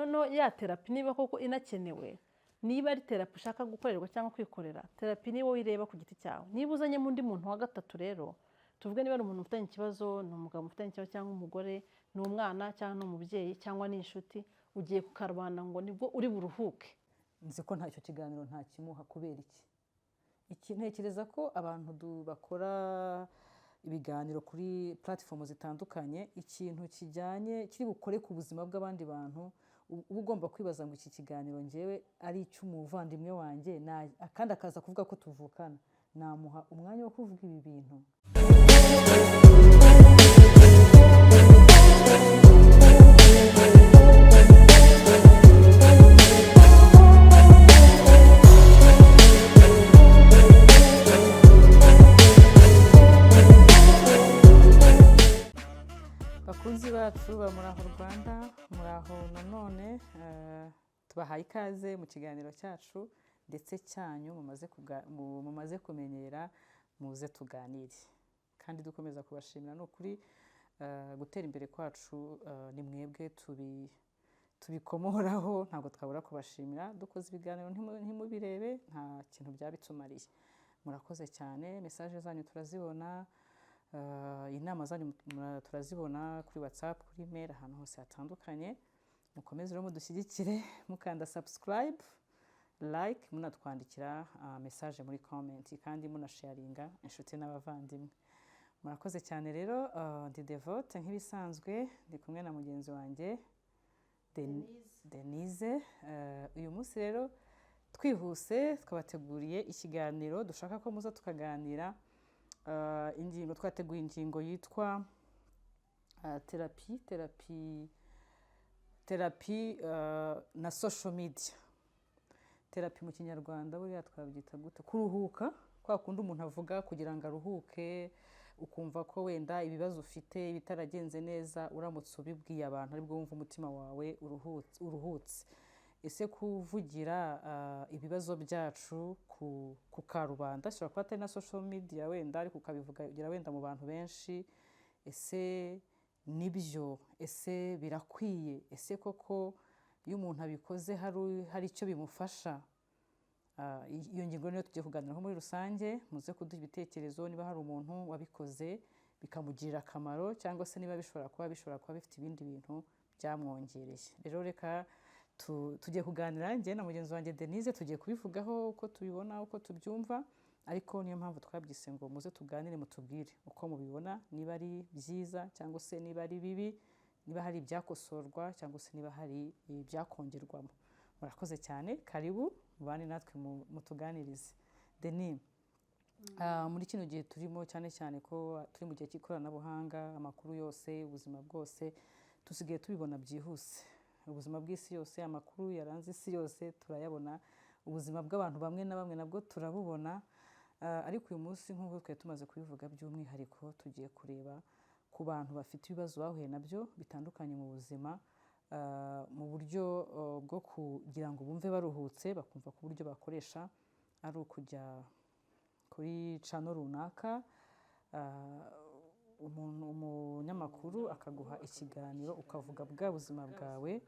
noneho ya terapi niba koko inakenewe, niba ari terapi ushaka gukorerwa cyangwa kwikorera, terapi ni wowe ireba ku giti cyawe. Niba uzanyemo undi muntu wa gatatu rero, tuvuge niba ari umuntu ufitanye ikibazo, ni umugabo ufitanye ikibazo cyangwa umugore, ni umwana cyangwa ni umubyeyi cyangwa ni inshuti, ugiye ku karubanda ngo nibwo uri buruhuke. Nzi ko ntacyo kiganiro nta kimuha kubera iki ntekereza ko abantu bakora ibiganiro kuri platform zitandukanye, ikintu kijyanye kiri bukore ku buzima bw'abandi bantu, uba ugomba kwibaza ngo iki kiganiro ngewe ari icy'umuvandimwe wanjye kandi akaza kuvuga ko tuvukana, namuha umwanya wo kuvuga ibi bintu. Bakunzi bacu ba Muraho Rwanda, muraho nanone, tubahaye ikaze mu kiganiro cyacu ndetse cyanyu mumaze kumenyera, muze tuganire kandi dukomeza kubashimira. No kuri gutera imbere kwacu ni mwebwe tubikomoraho, ntabwo twabura kubashimira. Dukoze ibiganiro ntimubirebe, nta kintu byabitumariye. Murakoze cyane, message zanyu turazibona, inama zanyu turazibona kuri WhatsApp, kuri email, ahantu hose hatandukanye. Mukomeze rero mudushyigikire, mukanda subscribe, like, munatwandikira message muri comment kandi munasharinga inshuti n'abavandimwe. Murakoze cyane rero. Ndi Devote nk'ibisanzwe, ndi kumwe na mugenzi wanjye Denise. Uyu munsi rero twihuse twabateguriye ikiganiro dushaka ko muza tukaganira. Twateguye ingingo yitwa terapi na social media. Terapi mu Kinyarwanda buriya twabyita gute? Kuruhuka, kwa kundi umuntu avuga kugira ngo aruhuke, ukumva ko wenda ibibazo ufite bitaragenze neza, uramutse ubibwiye abantu aribwo wumva umutima wawe uruhutse. Ese kuvugira ibibazo byacu ku karubanda, ushobora kuba atari na social media wenda, ariko ukabivugira wenda mu bantu benshi, ese nibyo? Ese birakwiye? Ese koko iyo umuntu abikoze hari icyo bimufasha? Iyo ngingo niyo tugiye kuganiraho muri rusange. Muze kuduha ibitekerezo, niba hari umuntu wabikoze bikamugirira akamaro, cyangwa se niba bishobora kuba bifite ibindi bintu byamwongereye. Rero reka tugiye kuganira, njye na mugenzi wanjye Denise, tugiye kubivugaho uko tubibona, uko tubyumva, ariko niyo mpamvu twabyise ngo muze tuganire, mutubwire uko mubibona, niba ari byiza cyangwa se niba ari bibi, niba hari ibyakosorwa cyangwa se niba hari ibyakongerwamo. Murakoze cyane, karibu mubane natwe mutuganirize. Denis, muri kino gihe turimo, cyane cyane ko turi mu gihe cy'ikoranabuhanga, amakuru yose, ubuzima bwose tusigaye tubibona byihuse. Ubuzima bw'isi yose, amakuru yaranze isi yose turayabona, ubuzima bw'abantu bamwe na bamwe nabwo turabubona. Ariko uyu munsi nk'uko twari tumaze kubivuga by'umwihariko, tugiye kureba ku bantu bafite ibibazo bahuye nabyo bitandukanye mu buzima, mu buryo bwo kugira ngo bumve baruhutse, bakumva ku buryo bakoresha ari ukujya kuri channel runaka, umunyamakuru akaguha ikiganiro, ukavuga bwa buzima bwawe,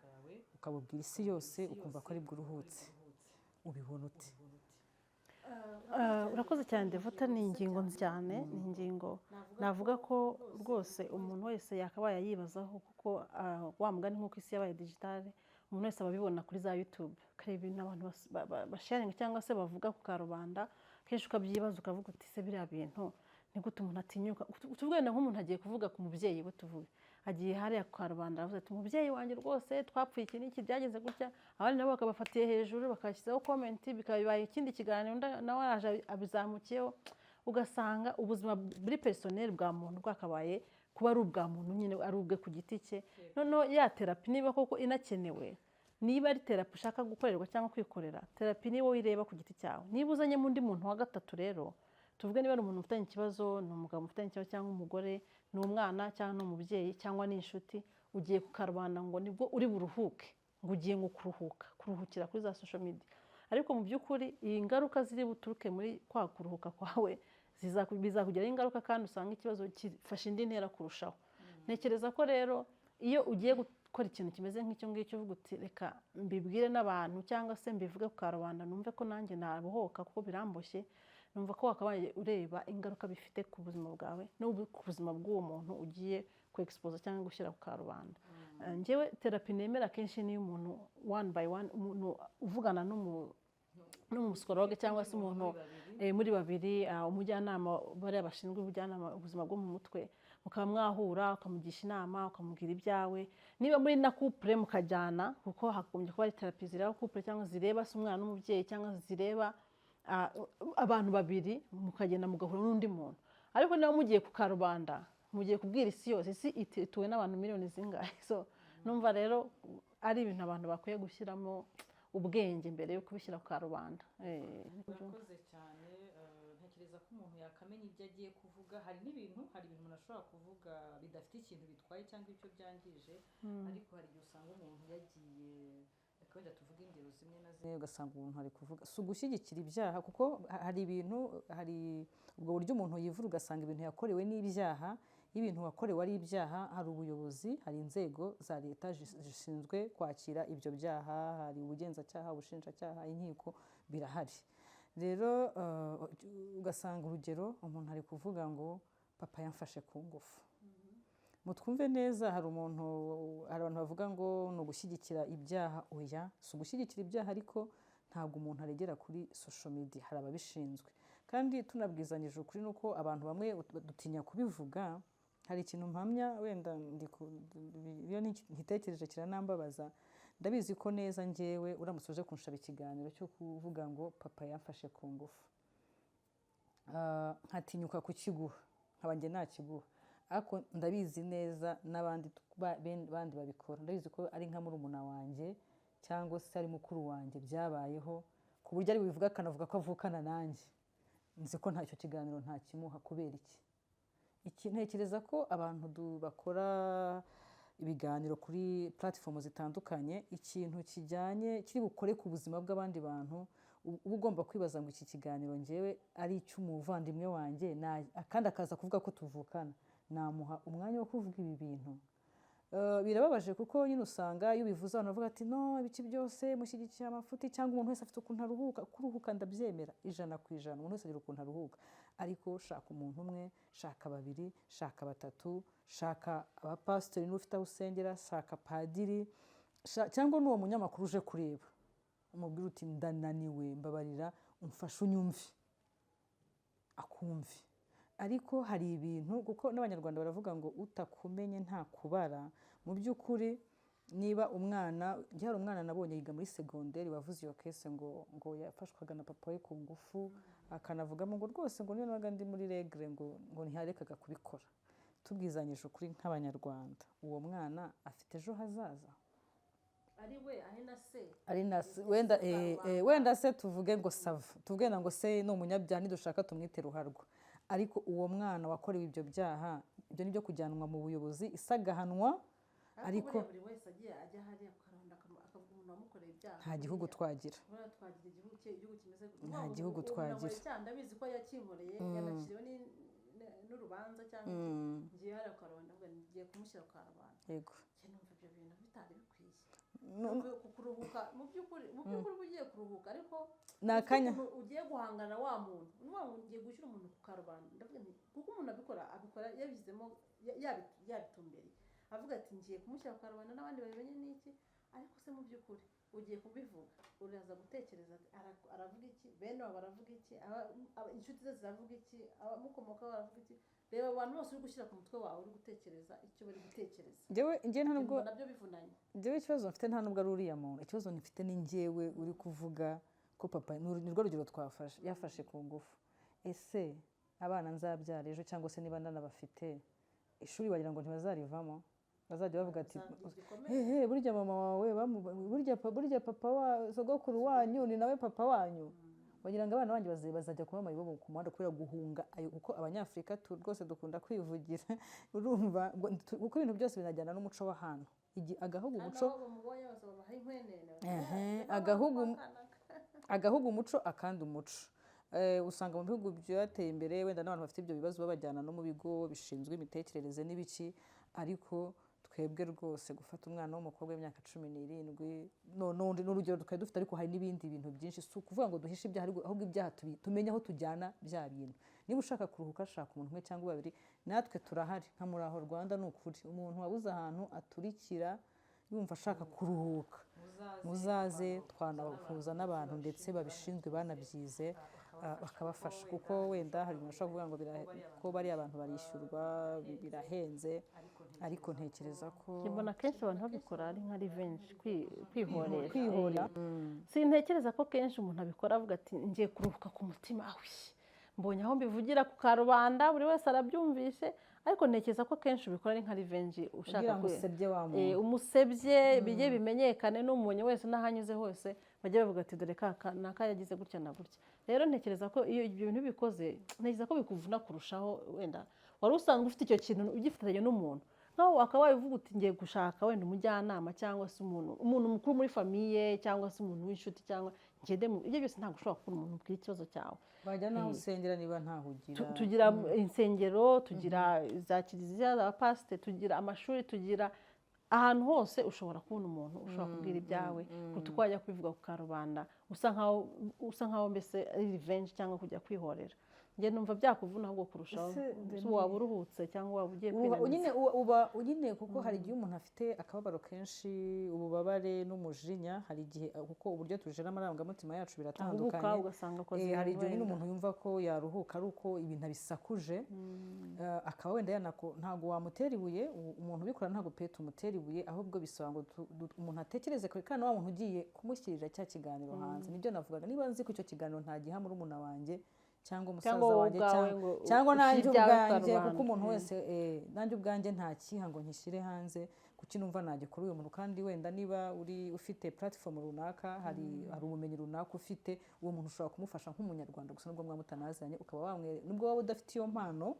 ukabubwira isi yose, ukumva ko ari bwo uruhutse. Ubibona ute? Urakoze cyane Devote, ni ingingo cyane, ni ingingo navuga ko rwose umuntu wese yakabaye yibazaho, kuko wa mugani nk'uko isi yabaye digitale, umuntu wese ababibona kuri za YouTube, kareba ibintu abantu basharinga cyangwa se bavuga ku karubanda, kenshi ukabyibaza ukavuga uti se biriya bintu ni gute umuntu atinyuka? Tuvuge nk'umuntu agiye kuvuga ku mubyeyi we, tuvuge agiye hariya ku karubanda aravuze ati umubyeyi wanjye rwose twapfuye iki n'iki byageze gutya, abandi nabo bakabafatiye hejuru bakashyizeho comment, bikabaye ikindi kiganiro nawe araje abizamukiyeho, ugasanga ubuzima buri personnel bwa muntu bwakabaye kuba ari ubwa muntu nyine, ari ubwe ku giti cye. Noneho ya terapi niba koko inakenewe, niba ari terapi ushaka gukorerwa cyangwa kwikorera, terapi ni wowe ireba ku giti cyawe. Niba uzanyemo undi muntu wa gatatu rero, tuvuge niba ari umuntu ufitanye ikibazo, ni umugabo ufitanye ikibazo cyangwa umugore, ni umwana cyangwa ni umubyeyi cyangwa ni inshuti, ugiye ku karubanda ngo nibwo uri buruhuke, ngo ugiye ngo kuruhukira kuri za social media. Ariko mu by'ukuri iyi ngaruka ziri buturuke muri kwa kuruhuka kwawe bizakugiraho ingaruka, kandi usanga ikibazo gifashe indi ntera kurushaho. Ntekereza ko rero iyo ugiye gukora ikintu kimeze nk'icyo ngicyo uvuga uti reka mbibwire n'abantu cyangwa se mbivuge ku karubanda numve ko nanjye nabohoka kuko biramboshye, numva ko wakabaye ureba ingaruka bifite ku buzima bwawe no ku buzima bw'uwo muntu ugiye ku expose cyangwa gushyira ku karubanda. Njyewe terapi nemera kenshi niyo umuntu one by one, umuntu uvugana n'umusipsikologe cyangwa se umuntu muri babiri, umujyanama bariya bashinzwe ubujyanama ubuzima bwo mu mutwe, mukaba mwahura ukamugisha inama ukamubwira ibyawe, niba muri na couple mukajyana, kuko hagombye kuba ari terapi zireba couple cyangwa zireba se umwana n'umubyeyi cyangwa zireba abantu babiri, mukagenda mugahura n'undi muntu. Ariko niba mugiye ku karubanda, mugiye kubwira isi yose, isi ituwe n'abantu miliyoni zingahe. So numva rero ari ibintu abantu bakwiye gushyiramo ubwenge mbere yo kubishyira ku karubanda. Urakoze cyane. Ntekereza ko umuntu yakamenya ibyo agiye kuvuga. Hari n'ibintu umuntu ashobora kuvuga bidafite ikintu bitwaye cyangwa icyo byangije, ariko hari igihe usanga umuntu yagiye, wenda tuvuga ingero zimwe na zimwe, ugasanga umuntu ari kuvuga si ugushyigikira ibyaha, kuko hari ubwo buryo umuntu yivura ugasanga ibintu yakorewe n'ibyaha. Iyo ibintu wakorewe ari ibyaha, hari ubuyobozi, hari inzego za leta zishinzwe kwakira ibyo byaha, hari ubugenzacyaha, ubushinjacyaha, inkiko, birahari. Rero ugasanga urugero umuntu ari kuvuga ngo papa yamfashe ku ngufu. Mutwumve neza, hari abantu bavuga ngo ni ugushyigikira ibyaha. Oya, si ugushyigikira ibyaha, ariko ntabwo umuntu aregera kuri social media, hari ababishinzwe. Kandi tunabwizanyije ukuri nuko abantu bamwe dutinya kubivuga. Hari ikintu mpamya, wenda iyo nkitekereje kiranambabaza. Ndabizi ko neza njyewe uramutse uje kunshaba ikiganiro cyo kuvuga ngo papa yamfashe ku ngufu, nkatinyuka kukiguha, nkaba njye nakiguha, ariko ndabizi neza n'abandi babikora. Ndabizi ko ari nka murumuna wanjye cyangwa se ari mukuru wanjye byabayeho, ku buryo ari bubivuga akanavuga ko avukana nanjye. Nzi ko ntacyo kiganiro ntakimuha. Kubera iki? Ntekereza ko abantu bakora ibiganiro kuri platform zitandukanye, ikintu kiri bukore ku buzima bw'abandi bantu, uba ugomba kwibaza ngo iki kiganiro njyewe ari icy'umuvandimwe wanjye kandi akaza kuvuga ko tuvukana, namuha umwanya wo kuvuga ibi bintu? Birababaje kuko nyine usanga iyo ubivuze abantu bavuga ati no, ibiki byose mushyigikiye amafuti, cyangwa umuntu wese afite ukuntu aruhuka. Kuruhuka ndabyemera %100, umuntu wese agira ukuntu aruhuka, ariko shaka umuntu umwe, shaka babiri, shaka batatu, shaka abapasitori n'ufite aho usengera, shaka padiri, cyangwa n'uwo munyamakuru uje kureba, umubwira uti ndananiwe, mbabarira umfashe unyumve, akumve. Ariko hari ibintu, kuko n'abanyarwanda baravuga ngo utakumenye ntakubara. Mu by'ukuri niba hari umwana nabonye yiga muri segonderi wavuze iyo kese ngo yafashwaga na papa we ku ngufu, akanavugamo ngo rwose ngo niyo nabaga ndi muri regre ngo ntiharekaga kubikora. Tubwizanyije ukuri nk'abanyarwanda, uwo mwana afite ejo hazaza. Ari na se wenda se tuvuge ngo sava, tuvuge ngo se ni umunyabyaha, nidushaka tumwite ruharwa. Ariko uwo mwana wakorewe ibyo byaha, ibyo ni byo kujyanwa mu buyobozi, isagahanwa. Ariko buri wese agiye ajya hariya akaranda akavuga umuntu wamukoreye ibyaha, nta gihugu twagira. Nta gihugu twagira. Ndabizi ko yakinkoreye, yanakiriwe n'urubanza, cyangwa ngiye hariya akaranda ngiye kumushyira ku karubanda. Yego, numva ibyo bintu bitari bikwiye. Kuruhuka mu by'ukuri ugiye kuruhuka, ariko nakanya ugiye guhangana wa muntu ugiye gushyira umuntu ku karubanda. Ndavuga nti kuko umuntu abikora yabizemo, yabitumbereye, avuga ati ngiye kumushyira ku karubanda n'abandi babimenye n'iki. Ariko se mu by'ukuri ugiye kubivuga, uraza gutekereza aravuga iki, bene wabo baravuga iki, inshuti ze ziravuga iki, abamukomokaho baravuga iki. Reba abantu bose uri gushyira ku mutwe wawe, uri gutekereza icyo bari gutekereza. Njyewe ntabwo nabyo bivunanye. Njyewe ikibazo mfite nta nubwo ari uriya muntu, ikibazo mfite ni njyewe uri kuvuga ko papa ni rwo rugero twafashe, yafashe ku ngufu. Ese abana nzabyara ejo, cyangwa se niba ndanabafite, ishuri wagira ngo ntibazarivamo? Bazajya bavuga ati burya mama wawe, burya papa wa sogokuru wanyu ni nawe papa wanyu. Wagira ngo abana banjye bazajya kuba amayibobo ku muhanda kubera guhunga kuko Abanyafurika rwose dukunda kwivugira. Urumva, kuko ibintu byose binajyana n'umuco w'ahantu. Agahugu umuco akandi umuco. Usanga mu bihugu byateye imbere wenda n'abantu bafite ibyo bibazo babajyana no mu bigo bishinzwe imitekerereze n'ibiki, ariko twebwe rwose gufata umwana w'umukobwa w'imyaka 17 n'urugero twari dufite, ariko hari n'ibindi bintu byinshi. Si ukuvuga ngo duhishe ibyaha, ahubwo ibyaha tumenye aho tujyana bya bintu. Niba ushaka kuruhuka, shaka umuntu umwe cyangwa babiri, natwe turahari nka Muraho Rwanda. Ni ukuri umuntu wabuze ahantu aturikira yumva ashaka kuruhuka, muzaze twanabahuza n'abantu ndetse babishinzwe banabyize bakabafasha, kuko wenda hari umuntu ushobora kuvuga ngo ko bariya abantu barishyurwa birahenze, ariko ntekereza ko mbona kenshi abantu babikora ari nka revenge, kwihorera. Sintekereza ko kenshi umuntu abikora avuga ati ngiye kuruhuka ku mutima, mbonye aho mbivugira ku karubanda buri wese arabyumvise, ariko ntekereza ko kenshi ubikora ari nka revenge, ushaka umusebye bijye bimenyekane, n'umuntu wese n'ahanyuze hose bajya bavuga ati dore naka yagize gutya na gutya. Rero ntekereza ko iyo ibyo bintu bikoze, ntekereza ko bikuvuna kurushaho. Wenda wari usanzwe ufite icyo kintu ugifatanya n'umuntu, nkaho akaba yavuga uti ngiye gushaka wenda umujyanama cyangwa se umuntu mukuru muri famiye cyangwa se umuntu w'inshuti, cyangwa ibyo byose ntabwo ushobora kubona umuntu ubwira ikibazo cyawe. Wajya naho usengera niba ntaho ugira. Tugira insengero, tugira za kiliziya, za pasite, tugira amashuri, tugira ahantu hose ushobora kubona umuntu ushobora kubwira ibyawe, kuko uko wajya kubivuga ku karubanda usa nkaho mbese ari revenge cyangwa kujya kwihorera. Njye numva byakuvuna ahubwo kurushaho, waba uruhutse cyangwa waba ugiye kwinaniza. nyine kuko hari igihe umuntu afite akababaro kenshi, ububabare n'umujinya, hari igihe kuko uburyo tujera amarangamutima yacu biratandukanye. Hari igihe nyine umuntu yumva ko yaruhuka ari uko ibintu abisakuje, akaba wenda ntabwo wamutera ibuye. Umuntu ubikora ntabwo pe tumutera ibuye, ahubwo bisaba ngo umuntu atekereze kure, kandi wa muntu ugiye kumushyirira cya kiganiro hanze. Nibyo navugaga, niba nzi ko icyo kiganiro ntagiha murumuna wanjye cyangwa umusaza wanjye cyangwa nanjye ubwanjye, kuko umuntu wese nanjye ubwanjye ntakiha ngo nkishyire hanze, kuki numva nagikora uyu muntu. kandi wenda niba ufite platform runaka, hari ubumenyi runaka ufite, uwo muntu ushobora kumufasha nk'umunyarwanda gusa, nubwo mwamutanazanye, ukaba nubwo waba udafite iyo mpano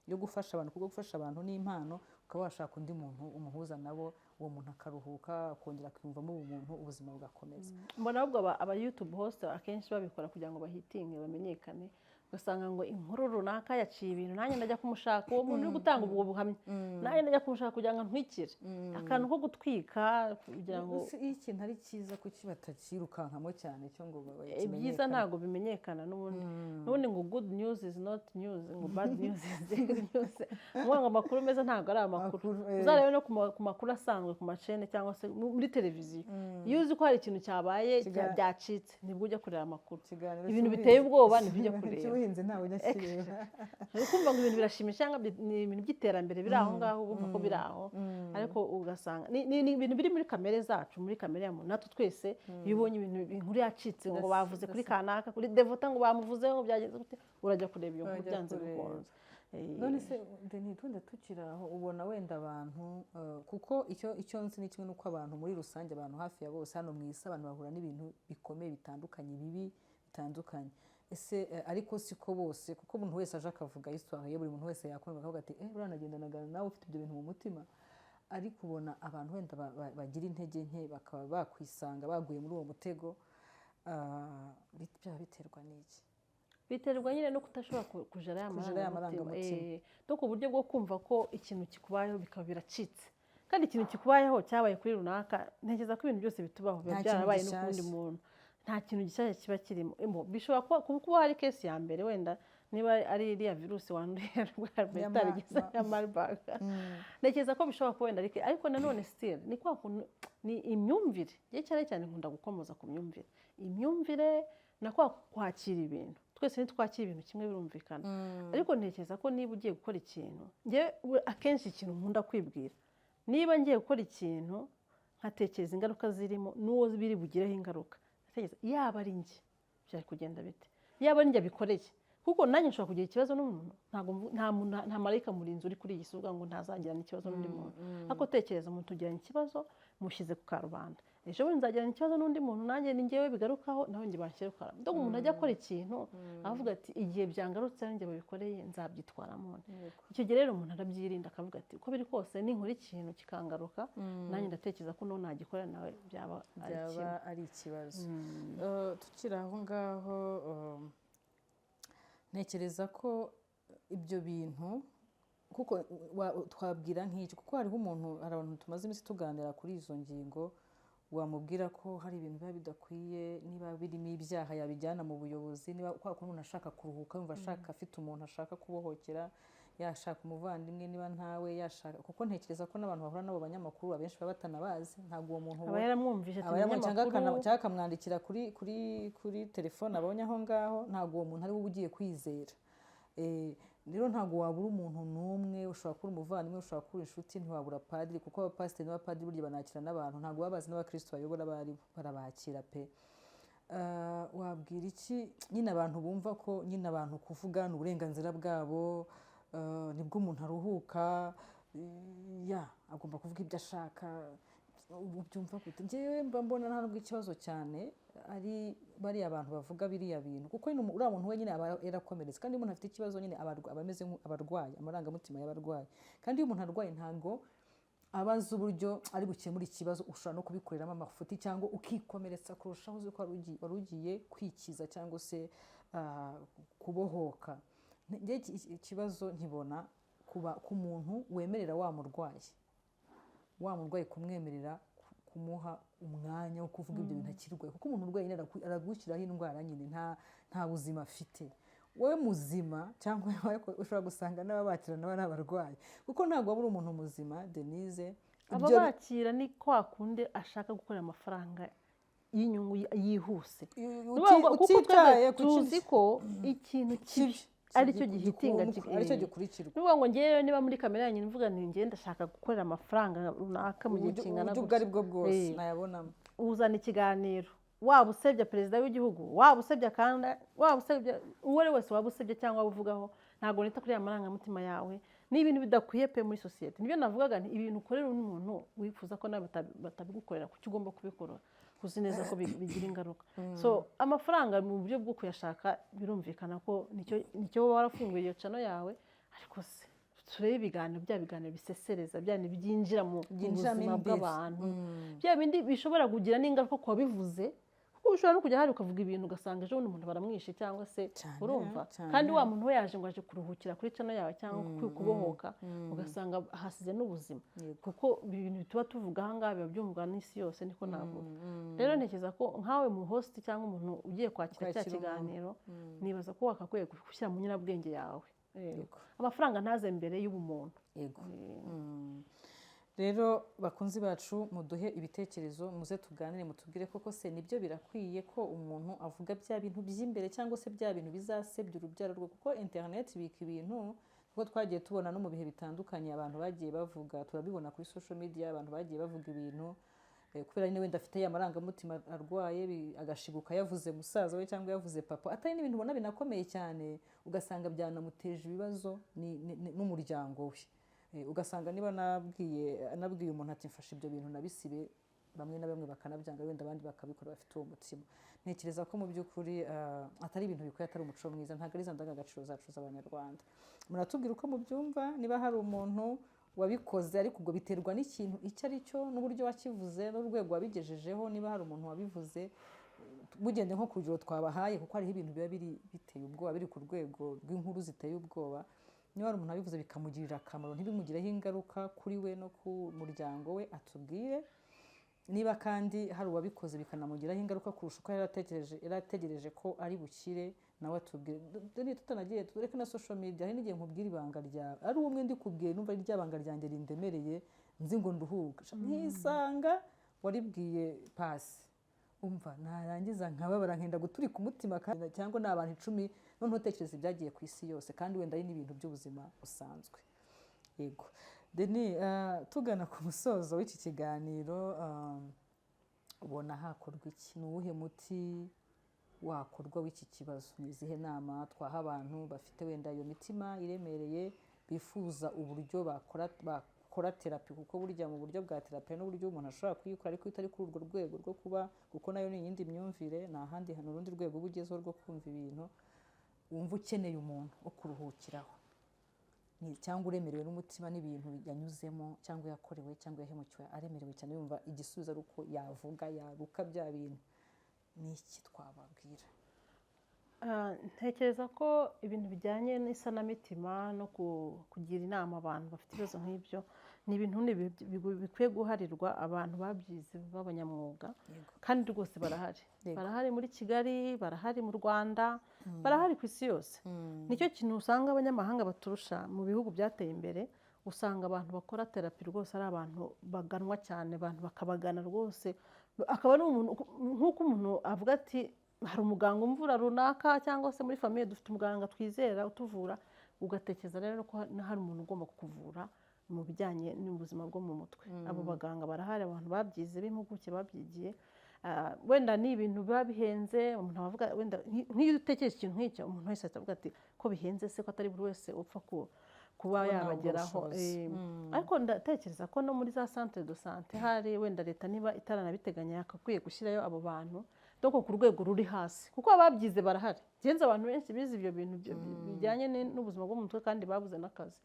yo gufasha abantu, kuko gufasha abantu ni impano, ukaba washaka undi muntu umuhuza nabo, uwo muntu akaruhuka, akongera kwiyumvamo ubumuntu, ubuzima bugakomeza. Mbona ahubwo aba YouTube host akenshi babikora kugira ngo bahitinge, bamenyekane. Ugasanga ngo inkuru runaka yaciye ibintu, nanjye ndajya kumushaka, uwo muntu uri gutanga ubwo buhamya, nanjye ndajya kumushaka kugira ngo ntwikire. Akantu ko gutwika kugira ngo iyo ikintu ari cyiza, kuki batakirukankamo cyane cyo ngo ibyiza ntabwo bimenyekana. n'ubundi ngo good news is not news, ngo bad news is news. ngo amakuru meza ntabwo ari amakuru. Uzarebe no ku makuru asanzwe ku macene cyangwa se muri televiziyo, iyo uzi ko hari ikintu cyabaye byacitse, nibwo ujya kureba amakuru. Ibintu biteye ubwoba nibyo ujya kureba. Ntawe nyakireba. Ukumva ngo ibintu birashimisha, cyangwa ni ibintu by'iterambere biri aho ngaho, ubumva ko biri aho, ariko ugasanga ni ibintu biri muri kamere zacu, muri kamere ya muntu. Natwe twese iyo ubonye ibintu inkuru yacitse ngo bavuze kuri kanaka, kuri Devota ngo bamuvuzeho byagenze gute, urajya kureba iyo nkuru byanze bikunze. None se ntitunda tukiri aho, ubona wenda abantu, kuko icyo nzi ni kimwe n'uko abantu muri rusange, abantu hafi ya bose hano mu isi, abantu bahura n'ibintu bikomeye bitandukanye, bibi bitandukanye. Ese ariko siko bose, kuko umuntu wese aje akavuga histoire ye, buri muntu wese yakumva akavuga ati buranagendanaga nawe ufite ibyo bintu mu mutima. Ariko ubona abantu wenda bagira intege nke, bakaba bakwisanga baguye muri uwo mutego, byaba biterwa n'iki? Biterwa nyine no kutashobora kujara amarangamutima, no ku buryo bwo kumva ko ikintu kikubayeho bikaba biracitse, kandi ikintu kikubayeho cyabaye kuri runaka. Ntekereza ko ibintu byose bitubaho biba byarabaye n'ukundi muntu, nta kintu gishyashya kiba kirimo. Bishobora kuba hari kesi ya mbere, wenda niba ari iriya virusi wanduye itarigize ya Marburg, ntekereza ko bishobora kuba wenda, ariko nanone still ni kwa kuntu, ni imyumvire. Igihe cyane cyane nkunda gukomoza ku myumvire, imyumvire na kwa kwakira ibintu. Twese ntitwakira ibintu kimwe, birumvikana. Ariko ntekereza ko niba ugiye gukora ikintu, akenshi ikintu nkunda kwibwira, niba ngiye gukora ikintu nkatekereza ingaruka zirimo n'uwo biri bugireho ingaruka, yaba ari njye byari kugenda bite, yaba ari njye abikoreye, kuko nanjye nshobora kugira ikibazo n'umuntu. Nta marayika murinzi uri kuri iyi si uvuga ngo ntazagirana ikibazo n'undi muntu. Ariko tekereza, umuntu ugirana ikibazo mushyize ku karubanda, ejo bundi nzagirana ikibazo n'undi muntu, nanjye ni njyewe bigarukaho, nawe njye banshyire ku karubanda. Ndumva umuntu ajya akora ikintu avuga ati igihe byangarutse nanjye babikoreye nzabyitwaramo. Icyo gihe rero umuntu arabyirinda, akavuga ati uko biri kose ninkora ikintu kikangaruka, nanjye ndatekereza ko n'uwo nagikora nawe byaba ari ikibazo. Tukiri aho ngaho, ntekereza ko ibyo bintu kuko twabwira nk'iki, kuko hariho umuntu, hari abantu tumaze iminsi tuganira kuri izo ngingo, wamubwira ko hari ibintu biba bidakwiye, niba birimo ibyaha yabijyana mu buyobozi, niba kwa kuntu umuntu ashaka kuruhuka yumva ashaka afite umuntu ashaka kubohokera, yashaka umuvandimwe niba ntawe yashaka, kuko ntekereza ko n'abantu bahura n'abo banyamakuru abenshi baba batanabazi, ntabwo uwo muntu aba yaramwumvise cyangwa akamwandikira kuri telefone abonye aho ngaho, ntabwo uwo muntu ari we ugiye kwizera. Rero ntabwo wabura umuntu n'umwe, ushobora kuba umuvandimwe, ushobora kuba inshuti, ntiwabura padiri, kuko abapasiteri n'abapadiri burya banakira n'abantu, ntabwo baba bazi n'abakristo bayobora bari barabakira pe. Wabwira iki nyine abantu bumva ko nyine abantu kuvuga ni uburenganzira bwabo, nibwo umuntu aruhuka, agomba kuvuga ibyo ashaka, ubyumva gute? Njyewe mba mbona ntabwo ikibazo cyane ari bariya abantu bavuga biriya bintu, kuko uriya muntu we nyine aba yarakomeretse, kandi iyo umuntu afite ikibazo nyine aba ameze nk'abarwayi, amarangamutima y'abarwayi, kandi iyo umuntu arwaye ntabwo aba azi uburyo ari bukemura ikibazo, ushobora no kubikoreramo amafuti cyangwa ukikomeretsa kurushaho, uzi ko wari ugiye kwikiza cyangwa se kubohoka. Ikibazo nkibona ku muntu wemerera wa murwayi kumwemerera kumuha umwanya wo kuvuga ibyo bintu akirwaye, kuko umuntu urwaye aragushyiraho indwara nyine nta buzima afite. Wowe muzima cyangwa ushobora gusanga n'ababakira nabo ari abarwayi, kuko ntabwo waba uri umuntu muzima. Denise, ababakira ni kwa kundi ashaka gukorera amafaranga y'inyungu yihuse, utitaye tuzi ko ikintu kibi aricyo gihitinga, aricyo gikurikirwa. Nuvuga ngo ngewe niba muri kamera yanjye mvuga nti ngende ndashaka gukorera amafaranga runaka mu gihe kingana gutya, ubwo ari bwo bwose nayabonamo, uzana ikiganiro, waba usebya perezida w'igihugu, waba usebya kandi waba usebya uwo ari wese, waba usebya cyangwa uvugaho, ntabwo nita kuri ya marangamutima yawe. Ni ibintu bidakwiye pe muri sosiyete. Nibyo navugaga nti ibintu ukorera n'umuntu wifuza ko nawe batabigukorera, kuki ugomba kubikora uzi neza ko bigira ingaruka. So amafaranga mu buryo bwo kuyashaka birumvikana ko nicyo warafunguye iyo channel yawe, ariko se turebe ibiganiro, bya biganiro bisesereza, bya byinjira mu buzima bw'abantu, bya bindi bishobora kugira n'ingaruka ku wabivuze, kuko ushobora no kujya hari ukavuga ibintu ugasanga ejo umuntu baramwishe cyangwa se urumva, kandi wa muntu we yaje ngo aje kuruhukira kuri channel yawe cyangwa kubohoka, ugasanga hasize n'ubuzima, kuko ibintu tuba tuvuga aha ngaha biba byumvwa n'isi yose, niko navuga. Rero ntekereza ko nkawe mu host cyangwa umuntu ugiye kwakira cya kiganiro, nibaza ko wakakwiye gushyira mu nyirabwenge yawe amafaranga ntaze mbere y'ubumuntu. Rero bakunzi bacu, muduhe ibitekerezo, muze tuganire, mutubwire koko se nibyo birakwiye ko umuntu avuga bya bintu by'imbere cyangwa se bya bintu bizasebya urubyaro rwe, kuko internet ibika ibintu, kuko twagiye tubona no mu bihe bitandukanye abantu bagiye bavuga, turabibona kuri social media, abantu bagiye bavuga ibintu kubera nyine wenda afite ya marangamutima arwaye, agashiguka yavuze musaza we cyangwa yavuze papa, atari n'ibintu ubona binakomeye cyane, ugasanga byanamuteje ibibazo n'umuryango we. Ugasanga niba nabwiye umuntu ati mfashe ibyo bintu nabisibe, bamwe na bamwe bakanabyanga, wenda abandi bakabikora bafite uwo mutima. Ntekereza ko mu by'ukuri atari ibintu bikwiye, atari umuco mwiza, ntabwo ari za ndangagaciro zacu z'Abanyarwanda. Muratubwira uko mubyumva, niba hari umuntu wabikoze, ariko ubwo biterwa n'ikintu icyo ari cyo, n'uburyo wakivuze, n'urwego wabigejejeho. Niba hari umuntu wabivuze, mugende nko ku rugero twabahaye, kuko hariho ibintu biba biteye ubwoba, biri ku rwego rw'inkuru ziteye ubwoba. Niba hari umuntu wabivuze bikamugirira akamaro, ntibimugireho ingaruka kuri we no ku muryango we, atubwire. Niba kandi hari uwabikoze bikanamugiraho ingaruka kurusha uko yarategereje ko ari bukire, nawe atubwire. Tutanagiye tureke na social media, hari n'igihe nkubwira ibanga ryawe, ari umwe ndi kubwiye numva ari ryabanga ryanjye rindemereye, nzi ngo nduhuka, nkisanga waribwiye Pasi, umva narangiza nkababara, nkenda guturika umutima, cyangwa ni abantu 10 none utekereza ibyagiye ku isi yose, kandi wenda ari n'ibintu by'ubuzima busanzwe. Yego Deni, tugana ku musozo w'iki kiganiro, ubona hakorwa iki? Ni uwuhe muti wakorwa w'iki kibazo? Ni izihe nama twaha abantu bafite wenda iyo mitima iremereye, bifuza uburyo bakora terapi? Kuko burya mu buryo bwa terapi n'uburyo umuntu ashobora kuyikora, ariko itari kuri urwo rwego rwo kuba, kuko nayo ni iyindi myumvire, ni ahandi hantu, urundi rwego ubugezeho rwo kumva ibintu, wumva ukeneye umuntu wo kuruhukiraho, cyangwa uremerewe n'umutima n'ibintu yanyuzemo cyangwa yakorewe cyangwa yahemukiwe, aremerewe cyane, yumva igisubizo ari uko yavuga, yaruka bya bintu. Ni iki twababwira? Ntekereza ko ibintu bijyanye n'isanamitima no kugira inama abantu bafite ibibazo nk'ibyo ni ibintu bikwiye guharirwa abantu babyize b'abanyamwuga kandi rwose barahari muri Kigali, barahari mu Rwanda, barahari ku isi yose. Nicyo kintu usanga abanyamahanga baturusha mu bihugu byateye imbere, usanga abantu bakora terapi rwose ari abantu baganwa cyane, abantu bakabagana rwose, akaba ari umuntu nk'uko umuntu avuga ati hari umuganga umvura runaka cyangwa se muri famiye dufite umuganga twizera utuvura, ugatekereza rero ko hari umuntu ugomba kukuvura mu bijyanye n'ubuzima bwo mu mutwe. Abo baganga barahari, abantu babyize b'impuguke babyigiye. Wenda ni ibintu biba bihenze, umuntu avuga wenda nk'iyo utekereje ikintu nk'icyo umuntu wese avuga ati ko bihenze se, ko atari buri wese upfa kuba yabageraho. Ariko ndatekereza ko no muri za centre de santé hari wenda leta niba itaranabiteganya yakakwiye gushyirayo abo bantu doko ku rwego ruri hasi, kuko ababyize barahari. Genza abantu benshi bize ibyo bintu bijyanye n'ubuzima bwo mu mutwe kandi babuze n'akazi.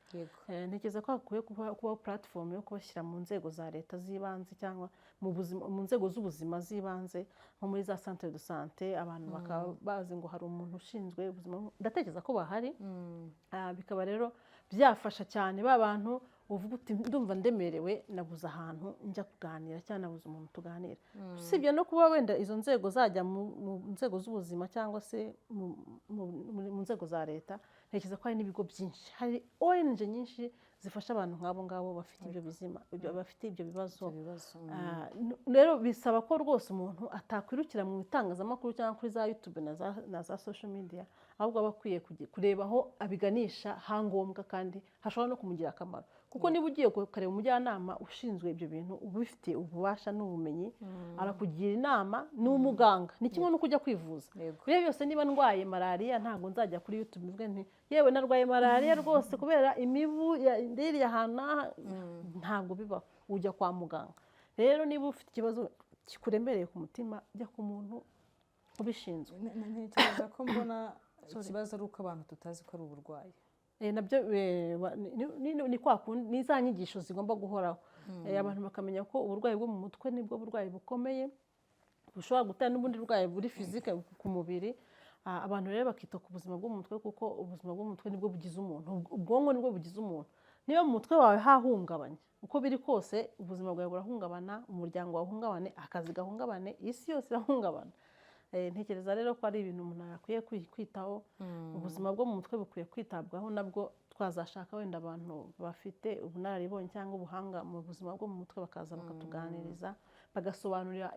Ntekereza ko hakwiye kubaho platform yo kubashyira mu nzego za leta z'ibanze cyangwa mu nzego z'ubuzima z'ibanze, nko muri za centre de santé, abantu bakaba bazi ngo hari umuntu ushinzwe ubuzima. Ndatekereza ko bahari, bikaba rero byafasha cyane ba bantu uvuga uti ndumva ndemerewe, nabuze ahantu njya kuganira cyangwa nabuze umuntu tuganira. Usibye no kuba wenda izo nzego zajya mu nzego z'ubuzima cyangwa se mu nzego za leta, ntekereza ko hari n'ibigo byinshi, hari ONG nyinshi zifasha abantu nk'abo ngabo bafite ibyo bizima, bafite ibyo bibazo. Rero bisaba ko rwose umuntu atakwirukira mu itangazamakuru cyangwa kuri za YouTube na za social media, ahubwo aba akwiye kureba aho abiganisha hangombwa kandi hashobora no kumugirira akamaro. Kuko niba ugiye kureba umujyanama ushinzwe ibyo bintu ubifitiye ububasha n'ubumenyi, arakugira inama, ni umuganga, ni kimwe no kujya kwivuza. Rero byose niba ndwaye malariya ntabwo nzajya kuri YouTube mvuge nti yewe narwaye malariya rwose kubera imibu ndiriye ahantu, ntabwo bibaho. Ujya kwa muganga. Rero niba ufite ikibazo kikuremereye ku mutima, jya ku muntu ubishinzwe. Ntekereza ko mbona ikibazo ari uko abantu tutazi ko ari uburwayi. Nabyo ni kwa kundi ni za nyigisho zigomba guhoraho, abantu bakamenya ko uburwayi bwo mu mutwe nibwo burwayi bukomeye bushobora gutera n'ubundi burwayi buri fizike ku mubiri. Abantu rero bakita ku buzima bwo mu mutwe, kuko ubuzima bwo mu mutwe nibwo bugize umuntu, ubwonko nibwo bugize umuntu. Niba mu mutwe wawe hahungabanye, uko biri kose ubuzima bwawe burahungabana, umuryango wawe uhungabane, akazi gahungabane, isi yose irahungabana. Ntekereza rero ko ari ibintu umuntu akwiye kwitaho. Ubuzima bwo mu mutwe bukwiye kwitabwaho, nabwo twazashaka wenda abantu bafite ubunararibonye cyangwa ubuhanga mu buzima bwo mu mutwe bakaza bakatuganiriza, bagasobanurira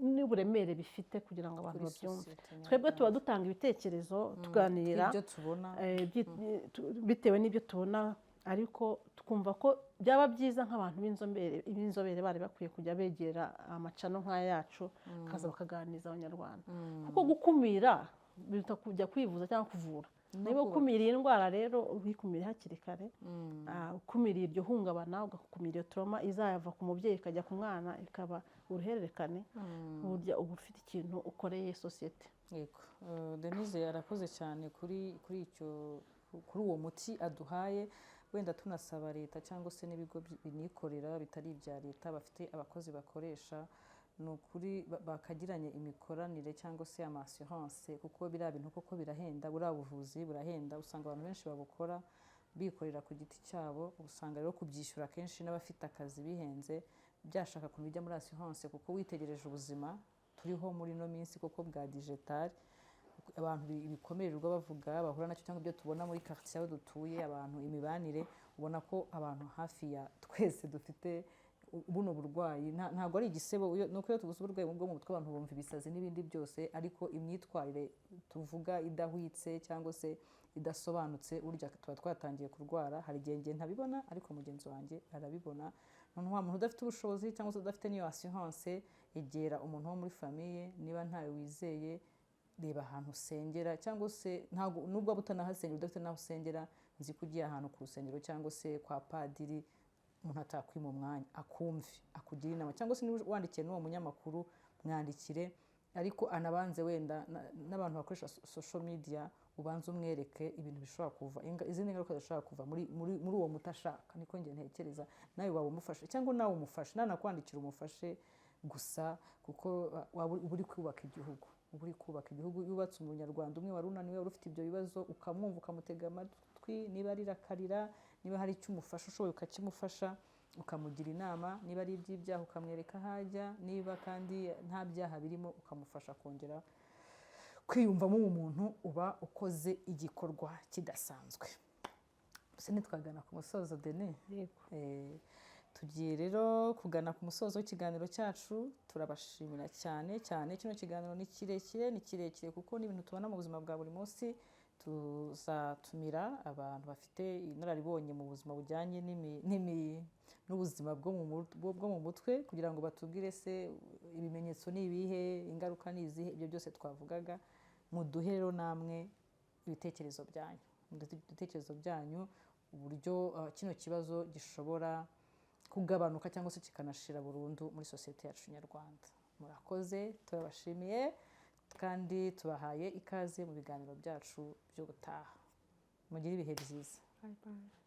n'uburemere bifite kugira ngo abantu babyumve. Twebwe tuba dutanga ibitekerezo, tuganira bitewe n'ibyo tubona, ariko twumva ko byaba byiza nk'abantu b'inzobere bari bakwiye kujya begera amacano nk'aya yacu, bakaza bakaganiriza abanyarwanda. Kuko gukumira biruta kujya kwivuza cyangwa kuvura. Niba ukumira iyi ndwara rero uyikumire hakiri kare, ukumiriye iryo hungabana, ugakumira iyo trauma izava ku mubyeyi ikajya ku mwana, ikaba uruhererekane, burya uba ufite ikintu ukoreye sosiyete. Yego, Denise yarakoze cyane kuri uwo muti aduhaye. Wenda tunasaba leta cyangwa se n'ibigo binikorera bitari ibya leta bafite abakozi bakoresha, ni ukuri bakagiranye imikoranire cyangwa se amassurance, kuko biriya bintu koko birahenda, buriya buvuzi burahenda. Usanga abantu benshi babukora bikorera ku giti cyabo, usanga rero kubyishyura kenshi n'abafite akazi bihenze, byashaka kuntu bijya muri assurance, kuko witegereje ubuzima turiho muri no minsi koko bwa digital, abantu ibikomererwa bavuga bahura nacyo, cyangwa ibyo tubona muri quartier aho dutuye, abantu imibanire, ubona ko abantu hafi ya twese dufite buno burwayi. Ntabwo ari igisebo, nuko iyo tuvuze uburwayi bwo mu mutwe abantu bumva ibisazi n'ibindi byose, ariko imyitwarire tuvuga idahwitse cyangwa se idasobanutse, burya tuba twatangiye kurwara. Hari igihe njye ntabibona ariko mugenzi wanjye arabibona. Noneho wa muntu udafite ubushobozi cyangwa se udafite n'iyo assurance, egera umuntu wo muri famiye. Niba ntawe wizeye, reba ahantu usengera, cyangwa se nubwo butanahasengera, udafite n'aho usengera, nzi ko ugiye ahantu ku rusengero cyangwa se kwa padiri, umuntu atakwima umwanya akumve, akugira inama, cyangwa se niba wandikiye n'uwo munyamakuru mwandikire, ariko anabanze wenda n'abantu bakoresha social media, ubanze umwereke ibintu bishobora kuva, izindi ngaruka zishobora kuva muri uwo mutashaka. Niko njye ntekereza, nawe waba umufashe cyangwa nawe umufashe, nanakwandikira umufashe, gusa kuko uba uri kubaka igihugu, uba uri kubaka igihugu. Iyo ubatse umunyarwanda umwe wari unaniwe, wari ufite ibyo bibazo, ukamwumva ukamutega amatwi, niba arira akarira, niba hari icyo umufasha ushoboye ukakimufasha, ukamugira inama, niba ari iby'ibyaha ukamwereka aho ajya, niba kandi nta byaha birimo ukamufasha kongera kwiyumvamo umuntu, uba ukoze igikorwa kidasanzwe. Gusa ntitwagana ku musozo Deni. Tugiye rero kugana ku musozo w'ikiganiro cyacu. Turabashimira cyane cyane, kino kiganiro ni kirekire kuko ni ibintu tubona mu buzima bwa buri munsi. Tuzatumira abantu bafite inararibonye mu buzima bujyanye n'ubuzima bwo mu mutwe kugira ngo batubwire se ibimenyetso ni ibihe, ingaruka ni izihe, ibyo byose twavugaga. Muduhe rero namwe ibitekerezo byanyu uburyo kino kibazo gishobora kugabanuka cyangwa se kikanashira burundu muri sosiyete yacu nyarwanda. Murakoze, turabashimiye kandi tubahaye ikaze mu biganiro byacu byo gutaha. Mugire ibihe byiza. Bye bye.